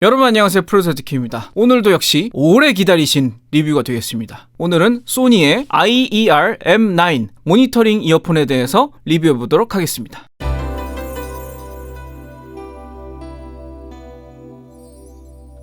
여러분 안녕하세요, 프로세티키입니다. 오늘도 역시 오래 기다리신 리뷰가 되겠습니다. 오늘은 소니의 IER M9 모니터링 이어폰에 대해서 리뷰해보도록 하겠습니다.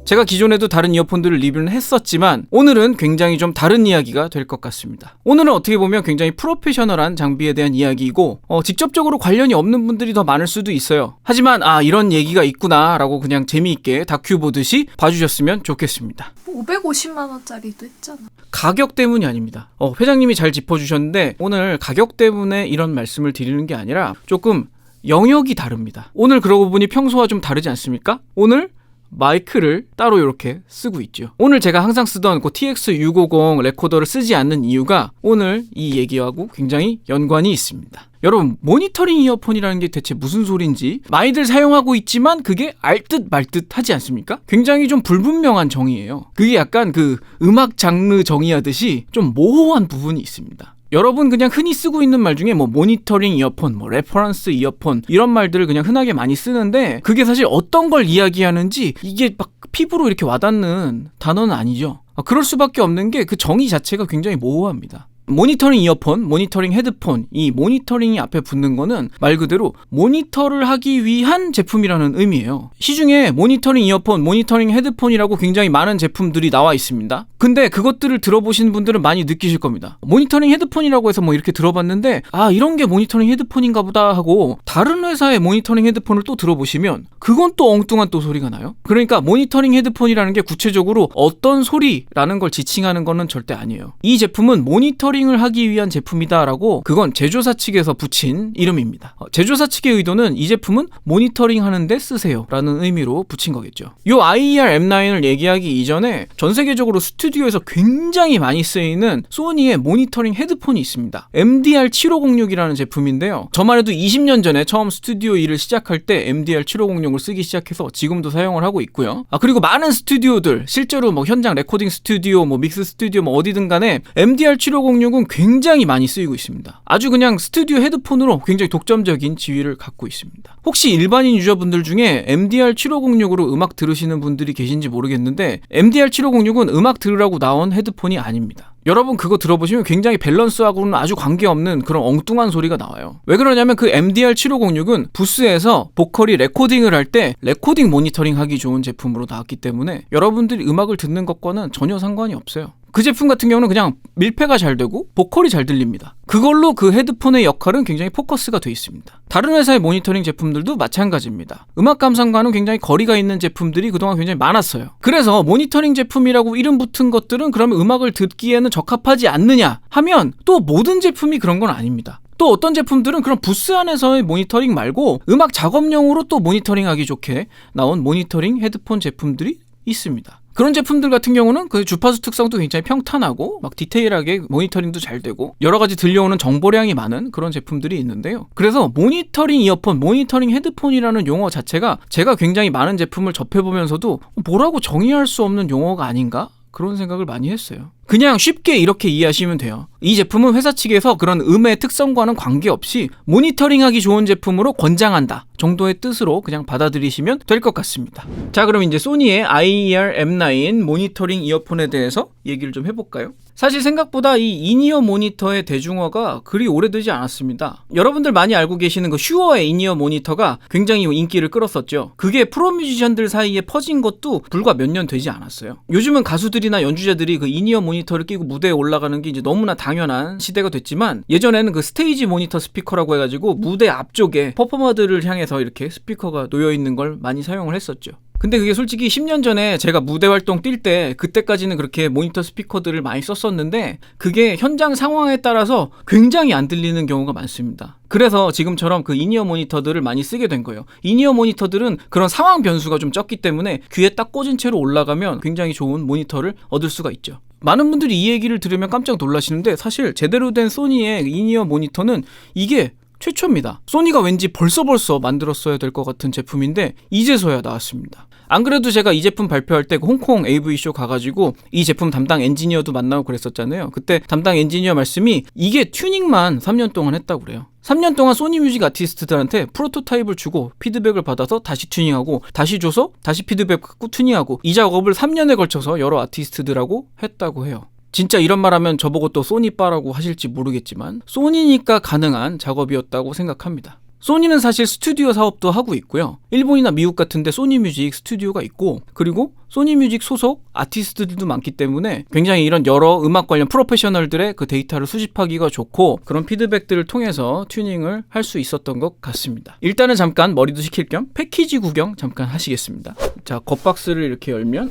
제가 기존에도 다른 이어폰들을 리뷰는 했었지만 오늘은 굉장히 좀 다른 이야기가 될 것 같습니다. 오늘은 어떻게 보면 굉장히 프로페셔널한 장비에 대한 이야기이고 직접적으로 관련이 없는 분들이 더 많을 수도 있어요. 하지만 이런 얘기가 있구나 라고 그냥 재미있게 다큐 보듯이 봐주셨으면 좋겠습니다. 550만원짜리도 했잖아. 가격 때문이 아닙니다. 회장님이 잘 짚어주셨는데 오늘 가격 때문에 이런 말씀을 드리는 게 아니라 조금 영역이 다릅니다. 오늘 그러고 보니 평소와 좀 다르지 않습니까? 오늘 마이크를 따로 이렇게 쓰고 있죠. 오늘 제가 항상 쓰던 그 TX650 레코더를 쓰지 않는 이유가 오늘 이 얘기하고 굉장히 연관이 있습니다. 여러분, 모니터링 이어폰이라는 게 대체 무슨 소린지 많이들 사용하고 있지만 그게 알듯 말듯 하지 않습니까? 굉장히 좀 불분명한 정의예요. 그게 약간 그 음악 장르 정의하듯이 좀 모호한 부분이 있습니다. 여러분 그냥 흔히 쓰고 있는 말 중에 모니터링 이어폰, 레퍼런스 이어폰 이런 말들을 그냥 흔하게 많이 쓰는데 그게 사실 어떤 걸 이야기하는지 이게 막 피부로 이렇게 와닿는 단어는 아니죠. 그럴 수밖에 없는 게 그 정의 자체가 굉장히 모호합니다. 모니터링 이어폰, 모니터링 헤드폰, 이 모니터링이 앞에 붙는 거는 말 그대로 모니터를 하기 위한 제품이라는 의미예요. 시중에 모니터링 이어폰, 모니터링 헤드폰이라고 굉장히 많은 제품들이 나와 있습니다. 근데 그것들을 들어보신 분들은 많이 느끼실 겁니다. 모니터링 헤드폰이라고 해서 이렇게 들어봤는데 이런 게 모니터링 헤드폰인가 보다 하고 다른 회사의 모니터링 헤드폰을 또 들어보시면 그건 또 엉뚱한 또 소리가 나요. 그러니까 모니터링 헤드폰이라는 게 구체적으로 어떤 소리라는 걸 지칭하는 거는 절대 아니에요. 이 제품은 모니터링을 하기 위한 제품이다라고 그건 제조사 측에서 붙인 이름입니다. 제조사 측의 의도는 이 제품은 모니터링 하는데 쓰세요 라는 의미로 붙인 거겠죠. 이 IER M9을 얘기하기 이전에 전 세계적으로 스튜디오에서 굉장히 많이 쓰이는 소니의 모니터링 헤드폰이 있습니다. MDR7506이라는 제품인데요. 저만 해도 20년 전에 처음 스튜디오 일을 시작할 때 MDR7506을 쓰기 시작해서 지금도 사용을 하고 있고요. 그리고 많은 스튜디오들 실제로 현장 레코딩 스튜디오, 믹스 스튜디오 어디든 간에 MDR7506은 굉장히 많이 쓰이고 있습니다. 아주 그냥 스튜디오 헤드폰으로 굉장히 독점적인 지위를 갖고 있습니다. 혹시 일반인 유저분들 중에 MDR7506으로 음악 들으시는 분들이 계신지 모르겠는데 MDR7506은 음악 들으라고 나온 헤드폰이 아닙니다. 여러분 그거 들어보시면 굉장히 밸런스하고는 아주 관계없는 그런 엉뚱한 소리가 나와요. 왜 그러냐면 그 MDR7506은 부스에서 보컬이 레코딩을 할 때 레코딩 모니터링 하기 좋은 제품으로 나왔기 때문에 여러분들이 음악을 듣는 것과는 전혀 상관이 없어요. 그 제품 같은 경우는 그냥 밀폐가 잘 되고 보컬이 잘 들립니다. 그걸로 그 헤드폰의 역할은 굉장히 포커스가 돼 있습니다. 다른 회사의 모니터링 제품들도 마찬가지입니다. 음악 감상과는 굉장히 거리가 있는 제품들이 그동안 굉장히 많았어요. 그래서 모니터링 제품이라고 이름 붙은 것들은 그러면 음악을 듣기에는 적합하지 않느냐 하면 또 모든 제품이 그런 건 아닙니다. 또 어떤 제품들은 그런 부스 안에서의 모니터링 말고 음악 작업용으로 또 모니터링하기 좋게 나온 모니터링 헤드폰 제품들이 있습니다. 그런 제품들 같은 경우는 그 주파수 특성도 굉장히 평탄하고 디테일하게 모니터링도 잘 되고 여러 가지 들려오는 정보량이 많은 그런 제품들이 있는데요. 그래서 모니터링 이어폰, 모니터링 헤드폰이라는 용어 자체가 제가 굉장히 많은 제품을 접해보면서도 뭐라고 정의할 수 없는 용어가 아닌가? 그런 생각을 많이 했어요. 그냥 쉽게 이렇게 이해하시면 돼요. 이 제품은 회사 측에서 그런 음의 특성과는 관계없이 모니터링하기 좋은 제품으로 권장한다 정도의 뜻으로 그냥 받아들이시면 될 것 같습니다. 자, 그럼 이제 소니의 IER M9 모니터링 이어폰에 대해서 얘기를 좀 해볼까요? 사실 생각보다 이 인이어 모니터의 대중화가 그리 오래되지 않았습니다. 여러분들 많이 알고 계시는 그 슈어의 인이어 모니터가 굉장히 인기를 끌었었죠. 그게 프로 뮤지션들 사이에 퍼진 것도 불과 몇 년 되지 않았어요. 요즘은 가수들이나 연주자들이 그 인이어 모니터를 끼고 무대에 올라가는 게 이제 너무나 당연한 시대가 됐지만 예전에는 그 스테이지 모니터 스피커라고 해가지고 무대 앞쪽에 퍼포머들을 향해서 이렇게 스피커가 놓여 있는 걸 많이 사용을 했었죠. 근데 그게 솔직히 10년 전에 제가 무대 활동 뛸 때 그때까지는 그렇게 모니터 스피커들을 많이 썼었는데 그게 현장 상황에 따라서 굉장히 안 들리는 경우가 많습니다. 그래서 지금처럼 그 인이어 모니터들을 많이 쓰게 된 거예요. 인이어 모니터들은 그런 상황 변수가 좀 적기 때문에 귀에 딱 꽂은 채로 올라가면 굉장히 좋은 모니터를 얻을 수가 있죠. 많은 분들이 이 얘기를 들으면 깜짝 놀라시는데 사실 제대로 된 소니의 인이어 모니터는 이게 최초입니다. 소니가 왠지 벌써 만들었어야 될 것 같은 제품인데 이제서야 나왔습니다. 안 그래도 제가 이 제품 발표할 때 그 홍콩 AV쇼 가가지고 이 제품 담당 엔지니어도 만나고 그랬었잖아요. 그때 담당 엔지니어 말씀이 이게 튜닝만 3년 동안 했다고 그래요. 3년 동안 소니 뮤직 아티스트들한테 프로토타입을 주고 피드백을 받아서 다시 튜닝하고 다시 줘서 다시 피드백 받고 튜닝하고 이 작업을 3년에 걸쳐서 여러 아티스트들하고 했다고 해요. 진짜 이런 말하면 저보고 또 소니빠라고 하실지 모르겠지만 소니니까 가능한 작업이었다고 생각합니다. 소니는 사실 스튜디오 사업도 하고 있고요. 일본이나 미국 같은데 소니 뮤직 스튜디오가 있고 그리고 소니 뮤직 소속 아티스트들도 많기 때문에 굉장히 이런 여러 음악 관련 프로페셔널들의 그 데이터를 수집하기가 좋고 그런 피드백들을 통해서 튜닝을 할 수 있었던 것 같습니다. 일단은 잠깐 머리도 식힐 겸 패키지 구경 잠깐 하시겠습니다. 자, 겉박스를 이렇게 열면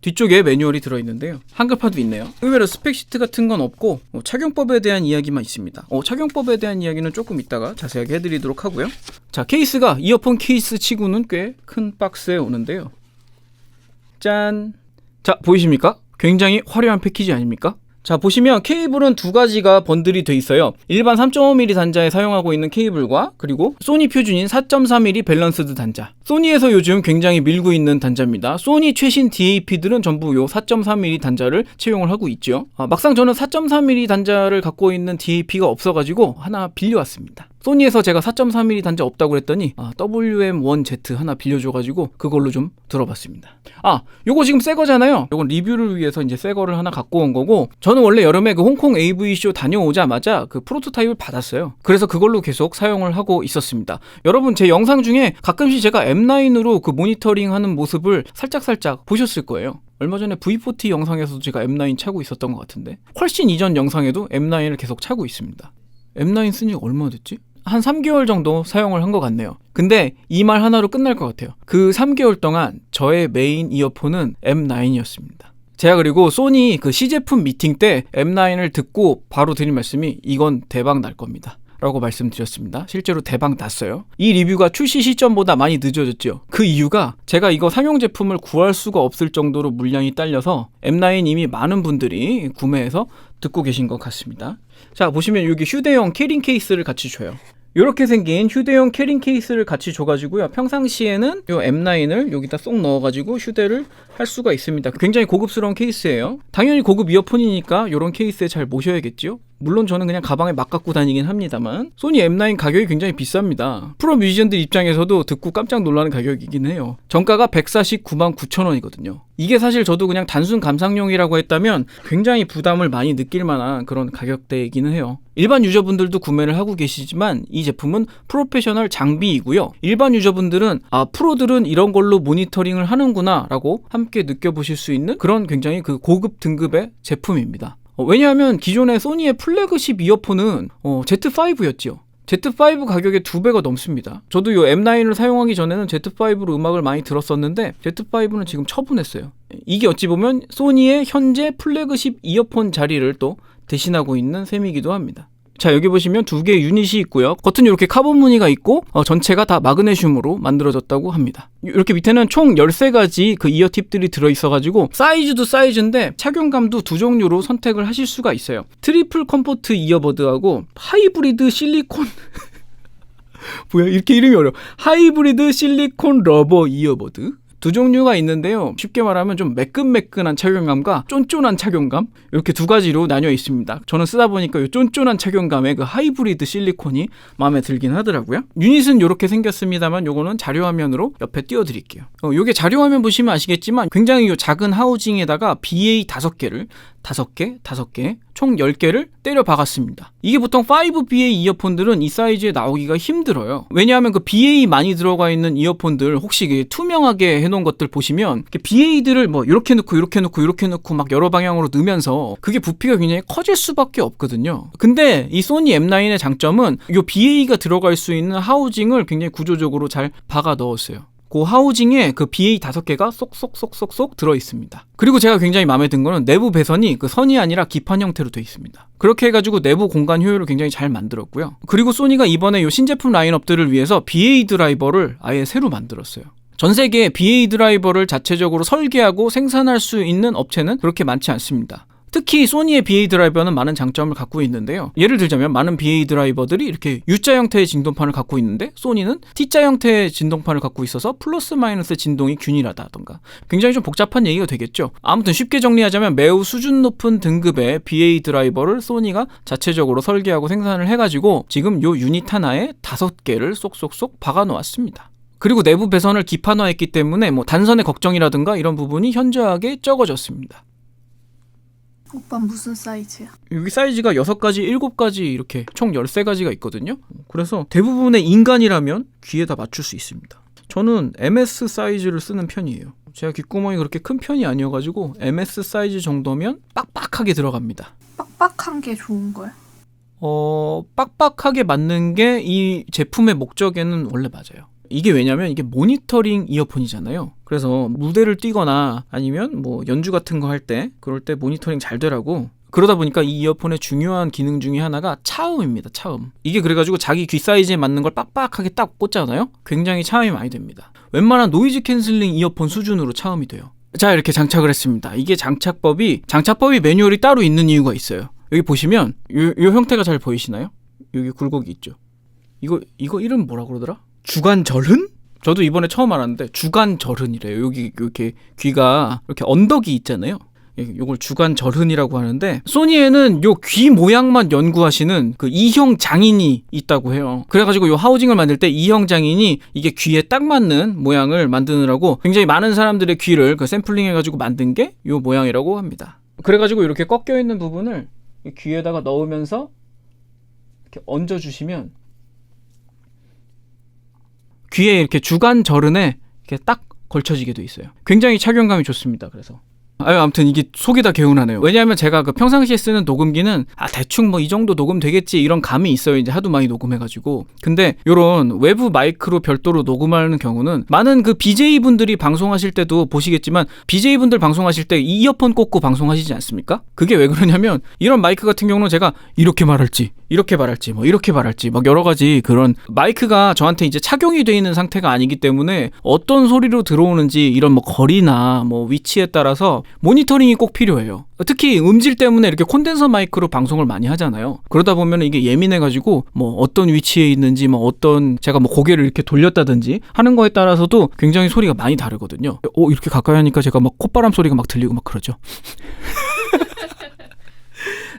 뒤쪽에 매뉴얼이 들어있는데요. 한글파도 있네요. 의외로 스펙시트 같은 건 없고 착용법에 대한 이야기만 있습니다. 착용법에 대한 이야기는 조금 이따가 자세하게 해드리도록 하고요. 자, 케이스가 이어폰 케이스 치고는 꽤 큰 박스에 오는데요. 짠! 자, 보이십니까? 굉장히 화려한 패키지 아닙니까? 자, 보시면 케이블은 두 가지가 번들이 돼 있어요. 일반 3.5mm 단자에 사용하고 있는 케이블과 그리고 소니 표준인 4.3mm 밸런스드 단자. 소니에서 요즘 굉장히 밀고 있는 단자입니다. 소니 최신 DAP들은 전부 요 4.3mm 단자를 채용을 하고 있죠. 막상 저는 4.3mm 단자를 갖고 있는 DAP가 없어가지고 하나 빌려왔습니다. 소니에서 제가 4.3mm 단자 없다고 그랬더니 WM1Z 하나 빌려줘가지고 그걸로 좀 들어봤습니다. 요거 지금 새 거잖아요. 요건 리뷰를 위해서 이제 새 거를 하나 갖고 온 거고 저는 원래 여름에 그 홍콩 AV쇼 다녀오자마자 그 프로토타입을 받았어요. 그래서 그걸로 계속 사용을 하고 있었습니다. 여러분 제 영상 중에 가끔씩 제가 M9으로 그 모니터링 하는 모습을 살짝 보셨을 거예요. 얼마 전에 V40 영상에서도 제가 M9 차고 있었던 것 같은데 훨씬 이전 영상에도 M9을 계속 차고 있습니다. M9 쓴 지 얼마 됐지? 한 3개월 정도 사용을 한 것 같네요. 근데 이 말 하나로 끝날 것 같아요. 그 3개월 동안 저의 메인 이어폰은 M9이었습니다. 제가 그리고 소니 그 시제품 미팅 때 M9을 듣고 바로 드린 말씀이 이건 대박 날 겁니다 라고 말씀드렸습니다. 실제로 대박 났어요. 이 리뷰가 출시 시점보다 많이 늦어졌죠. 그 이유가 제가 이거 상용 제품을 구할 수가 없을 정도로 물량이 딸려서 M9 이미 많은 분들이 구매해서 듣고 계신 것 같습니다. 자, 보시면 여기 휴대용 캐링 케이스를 같이 줘요. 이렇게 생긴 휴대용 캐링 케이스를 같이 줘가지고요. 평상시에는 요 M9을 여기다 쏙 넣어가지고 휴대를 할 수가 있습니다. 굉장히 고급스러운 케이스예요. 당연히 고급 이어폰이니까 이런 케이스에 잘 모셔야겠죠. 물론 저는 그냥 가방에 막 갖고 다니긴 합니다만 소니 M9 가격이 굉장히 비쌉니다. 프로 뮤지션들 입장에서도 듣고 깜짝 놀라는 가격이긴 해요. 정가가 149만 9천 원이거든요. 이게 사실 저도 그냥 단순 감상용이라고 했다면 굉장히 부담을 많이 느낄 만한 그런 가격대이기는 해요. 일반 유저분들도 구매를 하고 계시지만 이 제품은 프로페셔널 장비이고요. 일반 유저분들은 프로들은 이런 걸로 모니터링을 하는구나 라고 함께 느껴보실 수 있는 그런 굉장히 그 고급 등급의 제품입니다. 왜냐하면 기존의 소니의 플래그십 이어폰은 Z5였죠. Z5 가격의 2배가 넘습니다. 저도 이 M9을 사용하기 전에는 Z5로 음악을 많이 들었었는데 Z5는 지금 처분했어요. 이게 어찌 보면 소니의 현재 플래그십 이어폰 자리를 또 대신하고 있는 셈이기도 합니다. 자, 여기 보시면 두 개의 유닛이 있고요. 겉은 이렇게 카본 무늬가 있고 전체가 다 마그네슘으로 만들어졌다고 합니다. 이렇게 밑에는 총 13가지 그 이어 팁들이 들어있어가지고 사이즈도 사이즈인데 착용감도 두 종류로 선택을 하실 수가 있어요. 트리플 컴포트 이어버드하고 하이브리드 실리콘 뭐야 이렇게 이름이 어려워. 하이브리드 실리콘 러버 이어버드 두 종류가 있는데요. 쉽게 말하면 좀 매끈매끈한 착용감과 쫀쫀한 착용감 이렇게 두 가지로 나뉘어 있습니다. 저는 쓰다 보니까 이 쫀쫀한 착용감의 그 하이브리드 실리콘이 마음에 들긴 하더라고요. 유닛은 이렇게 생겼습니다만 요거는 자료화면으로 옆에 띄워드릴게요. 요게 자료화면 보시면 아시겠지만 굉장히 요 작은 하우징에다가 BA 5개를 5개 총 10개를 때려 박았습니다. 이게 보통 5BA 이어폰들은 이 사이즈에 나오기가 힘들어요. 왜냐하면 그 BA 많이 들어가 있는 이어폰들 혹시 투명하게 해놓은 것들 보시면 BA들을 뭐 이렇게 넣고 막 여러 방향으로 넣으면서 그게 부피가 굉장히 커질 수밖에 없거든요. 근데 이 소니 M9의 장점은 이 BA가 들어갈 수 있는 하우징을 굉장히 구조적으로 잘 박아 넣었어요. 그 하우징에 그 BA 5개가 쏙쏙 들어 있습니다. 그리고 제가 굉장히 마음에 든 거는 내부 배선이 그 선이 아니라 기판 형태로 되어 있습니다. 그렇게 해가지고 내부 공간 효율을 굉장히 잘 만들었고요. 그리고 소니가 이번에 이 신제품 라인업들을 위해서 BA 드라이버를 아예 새로 만들었어요. 전 세계에 BA 드라이버를 자체적으로 설계하고 생산할 수 있는 업체는 그렇게 많지 않습니다. 특히 소니의 BA 드라이버는 많은 장점을 갖고 있는데요. 예를 들자면 많은 BA 드라이버들이 이렇게 U자 형태의 진동판을 갖고 있는데 소니는 T자 형태의 진동판을 갖고 있어서 플러스 마이너스 진동이 균일하다던가 굉장히 좀 복잡한 얘기가 되겠죠. 아무튼 쉽게 정리하자면 매우 수준 높은 등급의 BA 드라이버를 소니가 자체적으로 설계하고 생산을 해가지고 지금 요 유닛 하나에 5개를 쏙쏙쏙 박아놓았습니다. 그리고 내부 배선을 기판화했기 때문에 뭐 단선의 걱정이라든가 이런 부분이 현저하게 적어졌습니다. 오빠 무슨 사이즈야? 여기 사이즈가 6가지, 7가지 이렇게 총 13가지가 있거든요. 그래서 대부분의 인간이라면 귀에다 맞출 수 있습니다. 저는 MS 사이즈를 쓰는 편이에요. 제가 귓구멍이 그렇게 큰 편이 아니어가지고 MS 사이즈 정도면 빡빡하게 들어갑니다. 빡빡한 게 좋은 거야? 빡빡하게 맞는 게 이 제품의 목적에는 원래 맞아요. 이게 왜냐면 이게 모니터링 이어폰이잖아요. 그래서 무대를 뛰거나 아니면 뭐 연주 같은 거 할 때 그럴 때 모니터링 잘 되라고. 그러다 보니까 이 이어폰의 중요한 기능 중에 하나가 차음입니다. 차음. 이게 그래가지고 자기 귀 사이즈에 맞는 걸 빡빡하게 딱 꽂잖아요. 굉장히 차음이 많이 됩니다. 웬만한 노이즈 캔슬링 이어폰 수준으로 차음이 돼요. 자, 이렇게 장착을 했습니다. 이게 장착법이 매뉴얼이 따로 있는 이유가 있어요. 여기 보시면 요 형태가 잘 보이시나요? 여기 굴곡이 있죠. 이거 이름 뭐라 그러더라? 주간절흔? 저도 이번에 처음 알았는데 주간절흔이래요. 여기 이렇게 귀가 이렇게 언덕이 있잖아요. 요걸 주간절흔이라고 하는데 소니에는 요 귀 모양만 연구하시는 그 이형 장인이 있다고 해요. 그래가지고 요 하우징을 만들 때 이형 장인이 이게 귀에 딱 맞는 모양을 만드느라고 굉장히 많은 사람들의 귀를 그 샘플링해가지고 만든 게 요 모양이라고 합니다. 그래가지고 이렇게 꺾여 있는 부분을 귀에다가 넣으면서 이렇게 얹어주시면 귀에 이렇게 주간절흔에 이렇게 딱 걸쳐지게 돼 있어요. 굉장히 착용감이 좋습니다. 그래서 아무튼 이게 속이 다 개운하네요. 왜냐하면 제가 그 평상시에 쓰는 녹음기는 대충 뭐 이 정도 녹음 되겠지 이런 감이 있어요. 이제 하도 많이 녹음해가지고. 근데 요런 외부 마이크로 별도로 녹음하는 경우는 많은 그 BJ분들이 방송하실 때도 보시겠지만 BJ분들 방송하실 때 이어폰 꽂고 방송하시지 않습니까? 그게 왜 그러냐면 이런 마이크 같은 경우는 제가 이렇게 말할지 이렇게 말할지 뭐 이렇게 말할지 막 여러 가지 그런 마이크가 저한테 이제 착용이 되어 있는 상태가 아니기 때문에 어떤 소리로 들어오는지 이런 뭐 거리나 뭐 위치에 따라서 모니터링이 꼭 필요해요. 특히 음질 때문에 이렇게 콘덴서 마이크로 방송을 많이 하잖아요. 그러다 보면 이게 예민해가지고 뭐 어떤 위치에 있는지 뭐 어떤 제가 뭐 고개를 이렇게 돌렸다든지 하는 거에 따라서도 굉장히 소리가 많이 다르거든요. 이렇게 가까이 하니까 제가 막 콧바람 소리가 막 들리고 막 그러죠.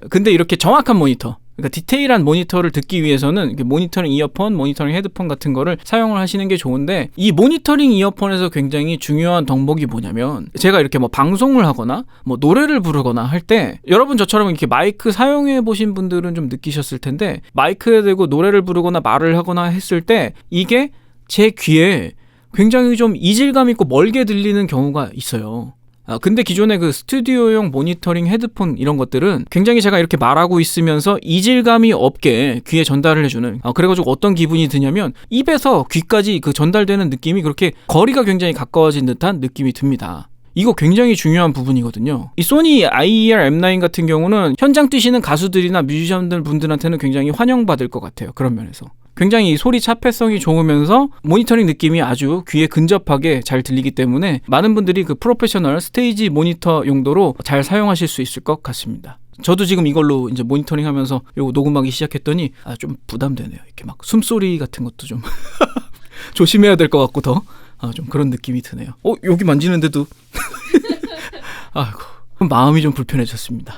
근데 이렇게 정확한 모니터, 그러니까 디테일한 모니터를 듣기 위해서는 이렇게 모니터링 이어폰, 모니터링 헤드폰 같은 거를 사용을 하시는 게 좋은데 이 모니터링 이어폰에서 굉장히 중요한 덕목이 뭐냐면 제가 이렇게 뭐 방송을 하거나 뭐 노래를 부르거나 할 때 여러분 저처럼 이렇게 마이크 사용해 보신 분들은 좀 느끼셨을 텐데 마이크에 대고 노래를 부르거나 말을 하거나 했을 때 이게 제 귀에 굉장히 좀 이질감 있고 멀게 들리는 경우가 있어요. 근데 기존의 그 스튜디오용 모니터링 헤드폰 이런 것들은 굉장히 제가 이렇게 말하고 있으면서 이질감이 없게 귀에 전달을 해주는 그래가지고 어떤 기분이 드냐면 입에서 귀까지 그 전달되는 느낌이 그렇게 거리가 굉장히 가까워진 듯한 느낌이 듭니다. 이거 굉장히 중요한 부분이거든요. 이 소니 IER M9 같은 경우는 현장 뛰시는 가수들이나 뮤지션들 분들한테는 굉장히 환영받을 것 같아요. 그런 면에서. 굉장히 소리 차폐성이 좋으면서 모니터링 느낌이 아주 귀에 근접하게 잘 들리기 때문에 많은 분들이 그 프로페셔널 스테이지 모니터 용도로 잘 사용하실 수 있을 것 같습니다. 저도 지금 이걸로 이제 모니터링 하면서 요거 녹음하기 시작했더니 좀 부담되네요. 이렇게 막 숨소리 같은 것도 좀 조심해야 될 것 같고 더 좀 그런 느낌이 드네요. 여기 만지는데도 아이고 마음이 좀 불편해졌습니다.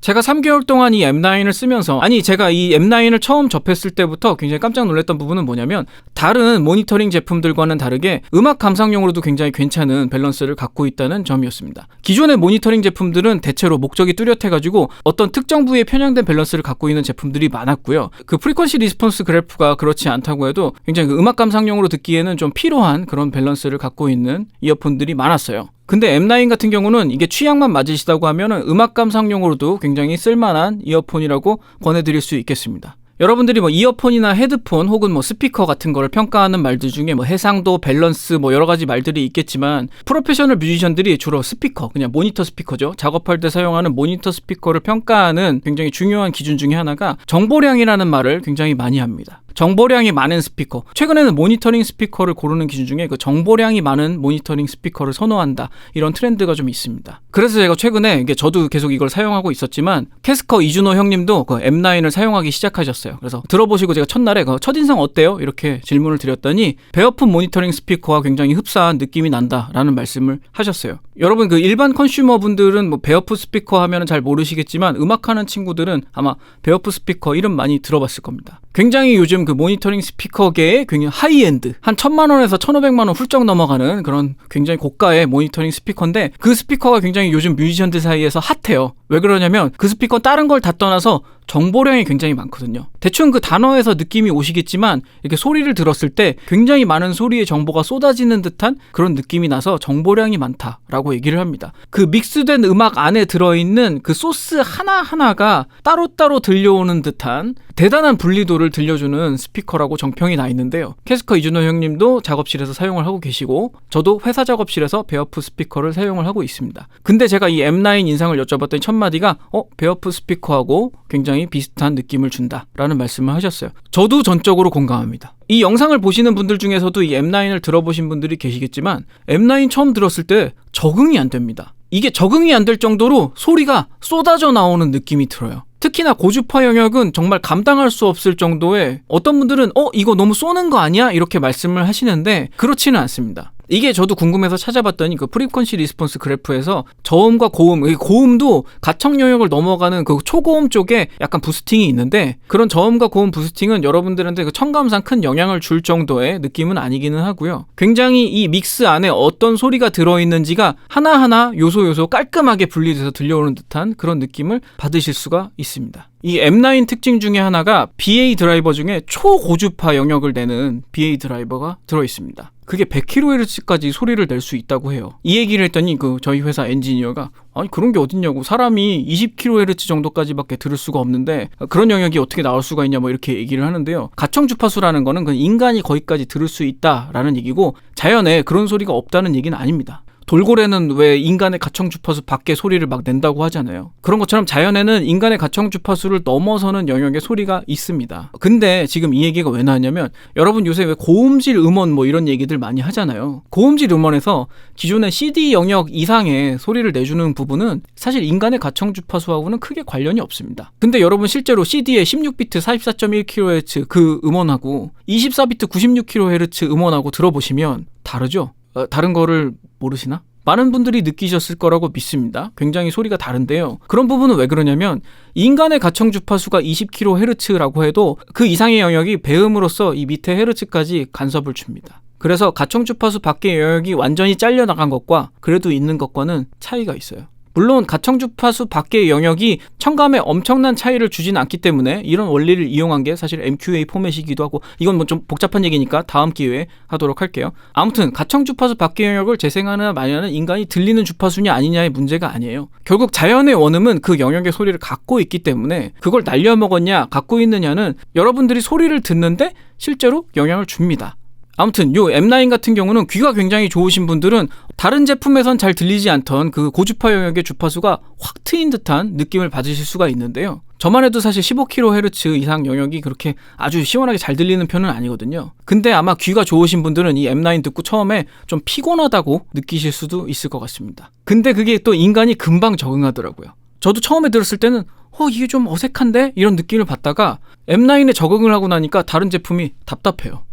제가 3개월 동안 이 M9을 쓰면서 제가 이 M9을 처음 접했을 때부터 굉장히 깜짝 놀랐던 부분은 뭐냐면 다른 모니터링 제품들과는 다르게 음악 감상용으로도 굉장히 괜찮은 밸런스를 갖고 있다는 점이었습니다. 기존의 모니터링 제품들은 대체로 목적이 뚜렷해가지고 어떤 특정 부위에 편향된 밸런스를 갖고 있는 제품들이 많았고요. 그 프리퀀시 리스폰스 그래프가 그렇지 않다고 해도 굉장히 그 음악 감상용으로 듣기에는 좀 필요한 그런 밸런스를 갖고 있는 이어폰들이 많았어요. 근데 M9 같은 경우는 이게 취향만 맞으시다고 하면은 음악 감상용으로도 굉장히 쓸만한 이어폰이라고 권해드릴 수 있겠습니다. 여러분들이 뭐 이어폰이나 헤드폰 혹은 뭐 스피커 같은 거를 평가하는 말들 중에 뭐 해상도, 밸런스 뭐 여러 가지 말들이 있겠지만 프로페셔널 뮤지션들이 주로 스피커, 그냥 모니터 스피커죠. 작업할 때 사용하는 모니터 스피커를 평가하는 굉장히 중요한 기준 중에 하나가 정보량이라는 말을 굉장히 많이 합니다. 정보량이 많은 스피커. 최근에는 모니터링 스피커를 고르는 기준 중에 그 정보량이 많은 모니터링 스피커를 선호한다. 이런 트렌드가 좀 있습니다. 그래서 제가 최근에 이게 저도 계속 이걸 사용하고 있었지만 캐스커 이준호 형님도 그 M9을 사용하기 시작하셨어요. 그래서 들어보시고 제가 첫날에 그 첫인상 어때요? 이렇게 질문을 드렸더니 베어폰 모니터링 스피커와 굉장히 흡사한 느낌이 난다라는 말씀을 하셨어요. 여러분 그 일반 컨슈머 분들은 뭐 베어프 스피커 하면은 잘 모르시겠지만 음악하는 친구들은 아마 베어프 스피커 이름 많이 들어봤을 겁니다. 굉장히 요즘 그 모니터링 스피커계의 굉장히 하이엔드 한 1,000만원에서 1,500만원 훌쩍 넘어가는 그런 굉장히 고가의 모니터링 스피커인데 그 스피커가 굉장히 요즘 뮤지션들 사이에서 핫해요. 왜 그러냐면 그 스피커 다른 걸 다 떠나서 정보량이 굉장히 많거든요. 대충 그 단어에서 느낌이 오시겠지만 이렇게 소리를 들었을 때 굉장히 많은 소리의 정보가 쏟아지는 듯한 그런 느낌이 나서 정보량이 많다라고 얘기를 합니다. 그 믹스된 음악 안에 들어있는 그 소스 하나하나가 따로따로 들려오는 듯한 대단한 분리도를 들려주는 스피커라고 정평이 나 있는데요. 캐스커 이준호 형님도 작업실에서 사용을 하고 계시고 저도 회사 작업실에서 베어프 스피커를 사용을 하고 있습니다. 근데 제가 이 M9 인상을 여쭤봤더니 첫마디가 베어프 스피커하고 굉장히 비슷한 느낌을 준다라는 말씀을 하셨어요. 저도 전적으로 공감합니다. 이 영상을 보시는 분들 중에서도 이 M9을 들어보신 분들이 계시겠지만 M9 처음 들었을 때 적응이 안 됩니다. 이게 적응이 안 될 정도로 소리가 쏟아져 나오는 느낌이 들어요. 특히나 고주파 영역은 정말 감당할 수 없을 정도의 어떤 분들은 이거 너무 쏘는 거 아니야? 이렇게 말씀을 하시는데 그렇지는 않습니다. 이게 저도 궁금해서 찾아봤더니 그 프리퀀시 리스폰스 그래프에서 저음과 고음, 고음도 가청 영역을 넘어가는 그 초고음 쪽에 약간 부스팅이 있는데 그런 저음과 고음 부스팅은 여러분들한테 그 청감상 큰 영향을 줄 정도의 느낌은 아니기는 하고요. 굉장히 이 믹스 안에 어떤 소리가 들어있는지가 하나하나 요소 깔끔하게 분리돼서 들려오는 듯한 그런 느낌을 받으실 수가 있습니다. 이 M9 특징 중에 하나가 BA 드라이버 중에 초고주파 영역을 내는 BA 드라이버가 들어있습니다. 그게 100kHz까지 소리를 낼 수 있다고 해요. 이 얘기를 했더니 그 저희 회사 엔지니어가 아니 그런 게 어딨냐고 사람이 20kHz 정도까지밖에 들을 수가 없는데 그런 영역이 어떻게 나올 수가 있냐 뭐 이렇게 얘기를 하는데요. 가청 주파수라는 거는 그 인간이 거기까지 들을 수 있다라는 얘기고 자연에 그런 소리가 없다는 얘기는 아닙니다. 돌고래는 왜 인간의 가청 주파수 밖에 소리를 막 낸다고 하잖아요. 그런 것처럼 자연에는 인간의 가청 주파수를 넘어서는 영역의 소리가 있습니다. 근데 지금 이 얘기가 왜 나왔냐면 여러분 요새 왜 고음질 음원 뭐 이런 얘기들 많이 하잖아요. 고음질 음원에서 기존의 CD 영역 이상의 소리를 내주는 부분은 사실 인간의 가청 주파수하고는 크게 관련이 없습니다. 근데 여러분 실제로 CD의 16비트 44.1kHz 그 음원하고 24비트 96kHz 음원하고 들어보시면 다르죠? 다른 거를 모르시나? 많은 분들이 느끼셨을 거라고 믿습니다. 굉장히 소리가 다른데요. 그런 부분은 왜 그러냐면 인간의 가청 주파수가 20kHz라고 해도 그 이상의 영역이 배음으로써 이 밑에 헤르츠까지 간섭을 줍니다. 그래서 가청 주파수 밖의 영역이 완전히 잘려나간 것과 그래도 있는 것과는 차이가 있어요. 물론 가청 주파수 밖의 영역이 청감에 엄청난 차이를 주진 않기 때문에 이런 원리를 이용한 게 사실 MQA 포맷이기도 하고 이건 뭐 좀 복잡한 얘기니까 다음 기회에 하도록 할게요. 아무튼 가청 주파수 밖의 영역을 재생하느냐 마냐는 인간이 들리는 주파수냐 아니냐의 문제가 아니에요. 결국 자연의 원음은 그 영역의 소리를 갖고 있기 때문에 그걸 날려먹었냐 갖고 있느냐는 여러분들이 소리를 듣는데 실제로 영향을 줍니다. 아무튼 요 M9 같은 경우는 귀가 굉장히 좋으신 분들은 다른 제품에선 잘 들리지 않던 그 고주파 영역의 주파수가 확 트인 듯한 느낌을 받으실 수가 있는데요. 저만 해도 사실 15kHz 이상 영역이 그렇게 아주 시원하게 잘 들리는 편은 아니거든요. 근데 아마 귀가 좋으신 분들은 이 M9 듣고 처음에 좀 피곤하다고 느끼실 수도 있을 것 같습니다. 근데 그게 또 인간이 금방 적응하더라고요. 저도 처음에 들었을 때는 이게 좀 어색한데? 이런 느낌을 받다가 M9에 적응을 하고 나니까 다른 제품이 답답해요.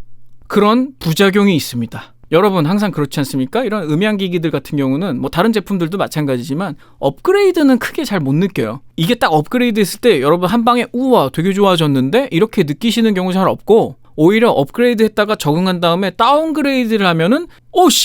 그런 부작용이 있습니다. 여러분 항상 그렇지 않습니까? 이런 음향기기들 같은 경우는 뭐 다른 제품들도 마찬가지지만 업그레이드는 크게 잘 못 느껴요. 이게 딱 업그레이드 했을 때 여러분 한 방에 우와 되게 좋아졌는데 이렇게 느끼시는 경우 잘 없고 오히려 업그레이드 했다가 적응한 다음에 다운그레이드를 하면은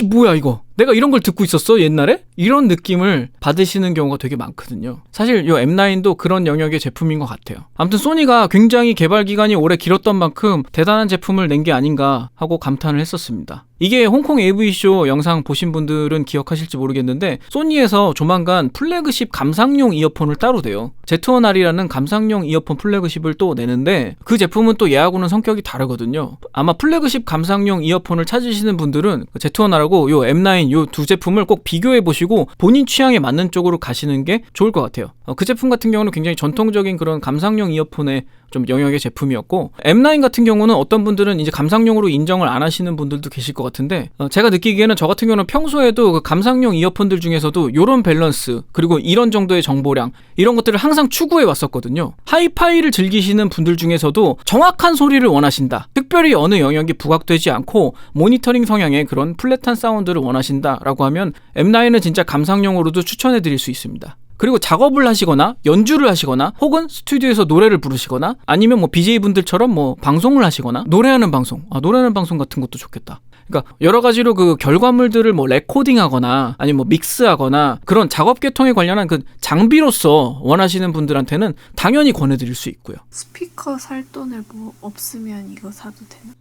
뭐야 이거 내가 이런 걸 듣고 있었어 옛날에? 이런 느낌을 받으시는 경우가 되게 많거든요. 사실 이 M9도 그런 영역의 제품인 것 같아요. 아무튼 소니가 굉장히 개발 기간이 오래 길었던 만큼 대단한 제품을 낸 게 아닌가 하고 감탄을 했었습니다. 이게 홍콩 AV쇼 영상 보신 분들은 기억하실지 모르겠는데 소니에서 조만간 플래그십 감상용 이어폰을 따로 내요. Z1R이라는 감상용 이어폰 플래그십을 또 내는데 그 제품은 또 얘하고는 성격이 다르거든요. 아마 플래그십 감상용 이어폰을 찾으시는 분들은 Z1R하고 요 M9 M9 요 두 제품을 꼭 비교해 보시고 본인 취향에 맞는 쪽으로 가시는 게 좋을 것 같아요. 그 제품 같은 경우는 굉장히 전통적인 그런 감상용 이어폰의 좀 영역의 제품이었고, M9 같은 경우는 어떤 분들은 이제 감상용으로 인정을 안 하시는 분들도 계실 것 같은데, 제가 느끼기에는 저 같은 경우는 평소에도 그 감상용 이어폰들 중에서도 요런 밸런스, 그리고 이런 정도의 정보량, 이런 것들을 항상 추구해 왔었거든요. 하이파이를 즐기시는 분들 중에서도 정확한 소리를 원하신다, 특별히 어느 영역이 부각되지 않고 모니터링 성향의 그런 플랫한 사운드를 원하신다라고 하면 M9은 진짜 감상용으로도 추천해 드릴 수 있습니다. 그리고 작업을 하시거나 연주를 하시거나 혹은 스튜디오에서 노래를 부르시거나 아니면 뭐 BJ분들처럼 뭐 방송을 하시거나 노래하는 방송 같은 것도 좋겠다. 그러니까 여러 가지로 그 결과물들을 뭐 레코딩하거나 아니면 뭐 믹스하거나 그런 작업 계통에 관련한 그 장비로서 원하시는 분들한테는 당연히 권해드릴 수 있고요. 스피커 살 돈을 뭐 없으면 이거 사도 되나?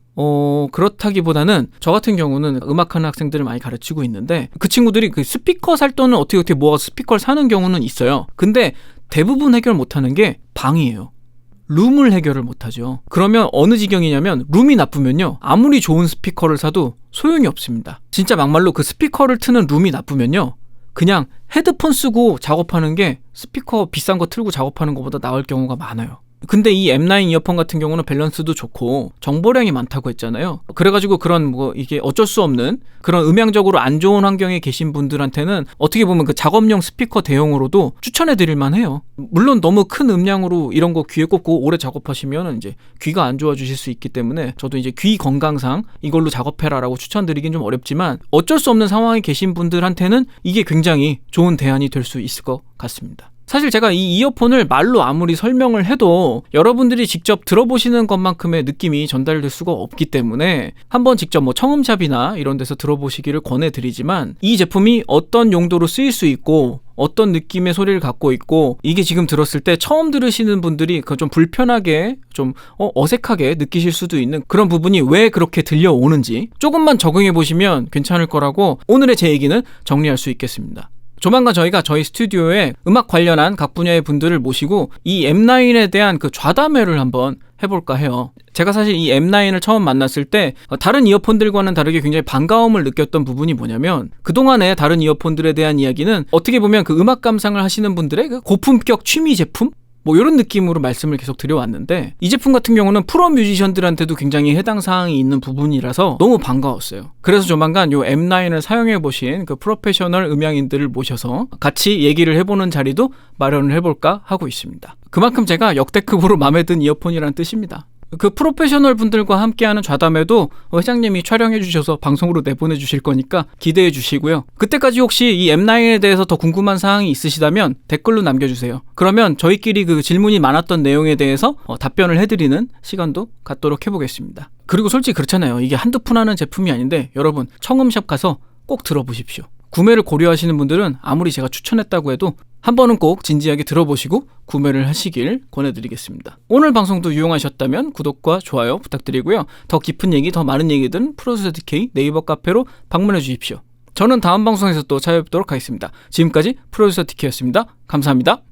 그렇다기보다는 저 같은 경우는 음악하는 학생들을 많이 가르치고 있는데, 그 친구들이 그 스피커 살 돈은 어떻게 모아서 스피커를 사는 경우는 있어요. 근데 대부분 해결 못하는 게 방이에요. 룸을 해결을 못하죠. 그러면 어느 지경이냐면, 룸이 나쁘면요, 아무리 좋은 스피커를 사도 소용이 없습니다. 진짜 막말로 그 스피커를 트는 룸이 나쁘면요, 그냥 헤드폰 쓰고 작업하는 게 스피커 비싼 거 틀고 작업하는 것보다 나을 경우가 많아요. 근데 이 M9 이어폰 같은 경우는 밸런스도 좋고 정보량이 많다고 했잖아요. 그래가지고 그런 뭐 이게 어쩔 수 없는 그런 음향적으로 안 좋은 환경에 계신 분들한테는 어떻게 보면 그 작업용 스피커 대용으로도 추천해드릴 만해요. 물론 너무 큰 음량으로 이런 거 귀에 꽂고 오래 작업하시면 이제 귀가 안 좋아지실 수 있기 때문에 저도 이제 귀 건강상 이걸로 작업해라라고 추천드리긴 좀 어렵지만, 어쩔 수 없는 상황에 계신 분들한테는 이게 굉장히 좋은 대안이 될 수 있을 것 같습니다. 사실 제가 이 이어폰을 말로 아무리 설명을 해도 여러분들이 직접 들어보시는 것만큼의 느낌이 전달될 수가 없기 때문에 한번 직접 뭐 청음샵이나 이런 데서 들어보시기를 권해드리지만, 이 제품이 어떤 용도로 쓰일 수 있고 어떤 느낌의 소리를 갖고 있고, 이게 지금 들었을 때 처음 들으시는 분들이 그 좀 불편하게 좀 어색하게 느끼실 수도 있는 그런 부분이 왜 그렇게 들려오는지 조금만 적응해 보시면 괜찮을 거라고 오늘의 제 얘기는 정리할 수 있겠습니다. 조만간 저희가 저희 스튜디오에 음악 관련한 각 분야의 분들을 모시고 이 M9에 대한 그 좌담회를 한번 해볼까 해요. 제가 사실 이 M9을 처음 만났을 때 다른 이어폰들과는 다르게 굉장히 반가움을 느꼈던 부분이 뭐냐면, 그동안의 다른 이어폰들에 대한 이야기는 어떻게 보면 그 음악 감상을 하시는 분들의 그 고품격 취미 제품? 뭐 이런 느낌으로 말씀을 계속 드려왔는데, 이 제품 같은 경우는 프로 뮤지션들한테도 굉장히 해당 사항이 있는 부분이라서 너무 반가웠어요. 그래서 조만간 요 M9을 사용해보신 그 프로페셔널 음향인들을 모셔서 같이 얘기를 해보는 자리도 마련을 해볼까 하고 있습니다. 그만큼 제가 역대급으로 마음에 든 이어폰이라는 뜻입니다. 그 프로페셔널 분들과 함께하는 좌담회도 회장님이 촬영해 주셔서 방송으로 내보내 주실 거니까 기대해 주시고요. 그때까지 혹시 이 M9에 대해서 더 궁금한 사항이 있으시다면 댓글로 남겨주세요. 그러면 저희끼리 그 질문이 많았던 내용에 대해서 답변을 해드리는 시간도 갖도록 해보겠습니다. 그리고 솔직히 그렇잖아요. 이게 한두 푼 하는 제품이 아닌데 여러분 청음샵 가서 꼭 들어보십시오. 구매를 고려하시는 분들은 아무리 제가 추천했다고 해도 한 번은 꼭 진지하게 들어보시고 구매를 하시길 권해드리겠습니다. 오늘 방송도 유용하셨다면 구독과 좋아요 부탁드리고요. 더 깊은 얘기, 더 많은 얘기들은 프로듀서 DK 네이버 카페로 방문해 주십시오. 저는 다음 방송에서 또 찾아뵙도록 하겠습니다. 지금까지 프로듀서 DK였습니다. 감사합니다.